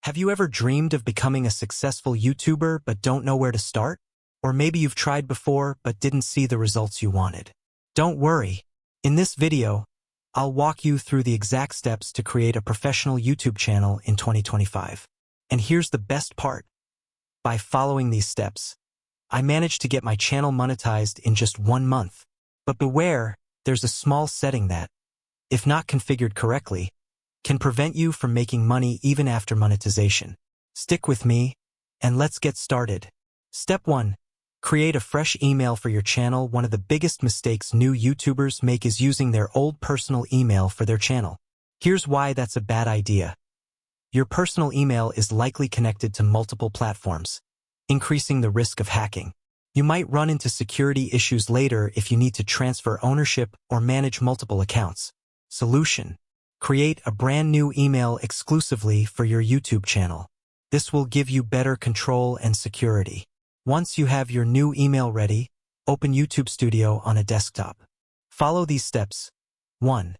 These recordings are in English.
Have you ever dreamed of becoming a successful YouTuber but don't know where to start? Or maybe you've tried before but didn't see the results you wanted. Don't worry. In this video, I'll walk you through the exact steps to create a professional YouTube channel in 2025. And here's the best part. By following these steps, I managed to get my channel monetized in just 1 month. But beware, there's a small setting that, if not configured correctly, can prevent you from making money even after monetization. Stick with me, and let's get started. Step 1. Create a fresh email for your channel. One of the biggest mistakes new YouTubers make is using their old personal email for their channel. Here's why that's a bad idea. Your personal email is likely connected to multiple platforms, increasing the risk of hacking. You might run into security issues later if you need to transfer ownership or manage multiple accounts. Solution. Create a brand new email exclusively for your YouTube channel. This will give you better control and security. Once you have your new email ready, open YouTube Studio on a desktop. Follow these steps. 1.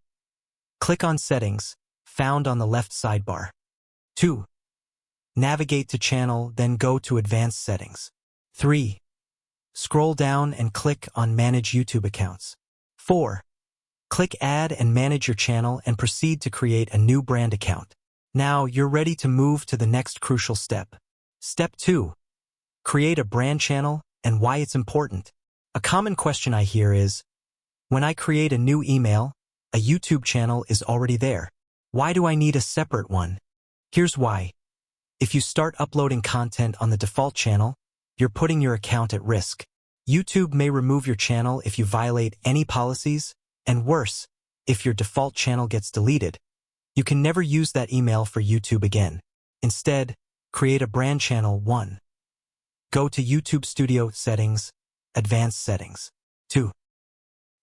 Click on Settings, found on the left sidebar. 2. Navigate to Channel, then go to Advanced Settings. 3. Scroll down and click on Manage YouTube Accounts. 4. Click Add and manage your channel and proceed to create a new brand account. Now you're ready to move to the next crucial step. Step 2. Create a brand channel and why it's important. A common question I hear is, when I create a new email, a YouTube channel is already there. Why do I need a separate one? Here's why. If you start uploading content on the default channel, you're putting your account at risk. YouTube may remove your channel if you violate any policies, and worse, if your default channel gets deleted. You can never use that email for YouTube again. Instead, create a brand channel. 1. Go to YouTube Studio Settings, Advanced Settings. 2.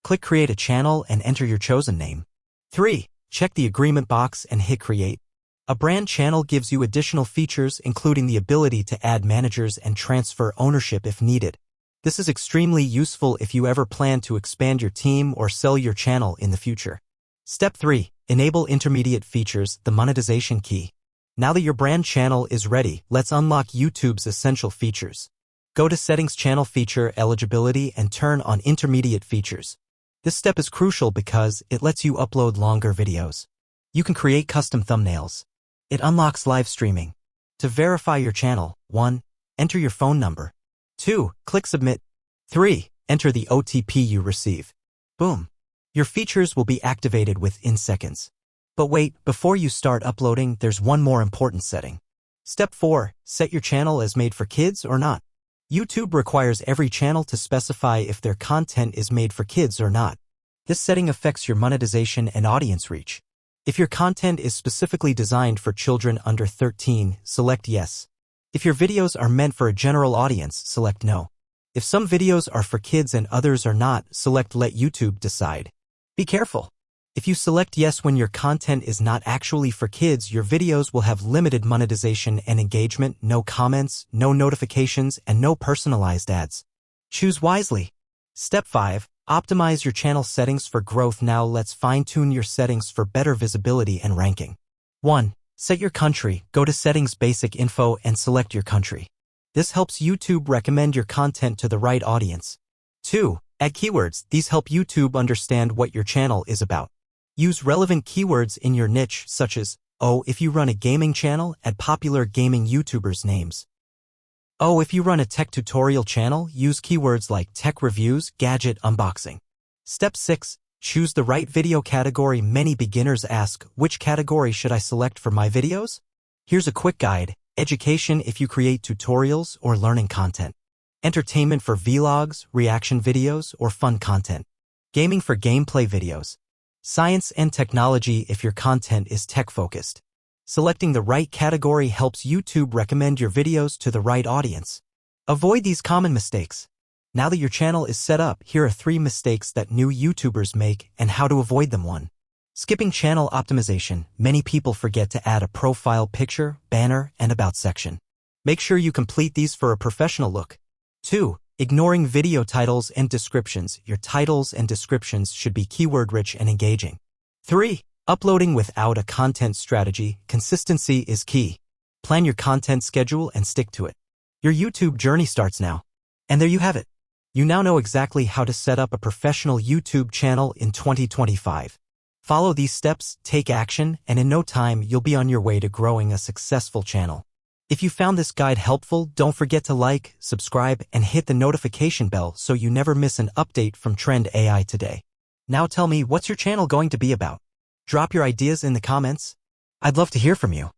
Click Create a Channel and enter your chosen name. 3. Check the agreement box and hit Create. A brand channel gives you additional features including the ability to add managers and transfer ownership if needed. This is extremely useful if you ever plan to expand your team or sell your channel in the future. Step 3. Enable intermediate features, the monetization key. Now that your brand channel is ready, let's unlock YouTube's essential features. Go to Settings, Channel Feature Eligibility, and turn on Intermediate Features. This step is crucial because it lets you upload longer videos. You can create custom thumbnails. It unlocks live streaming. To verify your channel, 1. Enter your phone number. 2. Click Submit. 3. Enter the OTP you receive. Boom. Your features will be activated within seconds. But wait, before you start uploading, there's one more important setting. Step 4. Set your channel as made for kids or not. YouTube requires every channel to specify if their content is made for kids or not. This setting affects your monetization and audience reach. If your content is specifically designed for children under 13, select Yes. If your videos are meant for a general audience, select No. If some videos are for kids and others are not, select Let YouTube decide. Be careful. If you select Yes when your content is not actually for kids, your videos will have limited monetization and engagement, no comments, no notifications, and no personalized ads. Choose wisely. Step 5. Optimize your channel settings for growth. Now let's fine-tune your settings for better visibility and ranking. 1. Set your country. Go to Settings, Basic Info, and select your country. This helps YouTube recommend your content to the right audience. 2. Add keywords. These help YouTube understand what your channel is about. Use relevant keywords in your niche, such as, if you run a gaming channel, add popular gaming YouTubers' names. If you run a tech tutorial channel, use keywords like tech reviews, gadget unboxing. Step 6. Choose the right video category. Many beginners ask, which category should I select for my videos? Here's a quick guide. Education if you create tutorials or learning content. Entertainment for vlogs, reaction videos, or fun content. Gaming for gameplay videos. Science and technology if your content is tech-focused. Selecting the right category helps YouTube recommend your videos to the right audience. Avoid these common mistakes. Now that your channel is set up, here are 3 mistakes that new YouTubers make and how to avoid them. 1. Skipping channel optimization. Many people forget to add a profile picture, banner, and about section. Make sure you complete these for a professional look. 2. Ignoring video titles and descriptions. Your titles and descriptions should be keyword-rich and engaging. 3. Uploading without a content strategy. Consistency is key. Plan your content schedule and stick to it. Your YouTube journey starts now. And there you have it. You now know exactly how to set up a professional YouTube channel in 2025. Follow these steps, take action, and in no time you'll be on your way to growing a successful channel. If you found this guide helpful, don't forget to like, subscribe, and hit the notification bell so you never miss an update from Trend AI Today. Now tell me, what's your channel going to be about? Drop your ideas in the comments. I'd love to hear from you.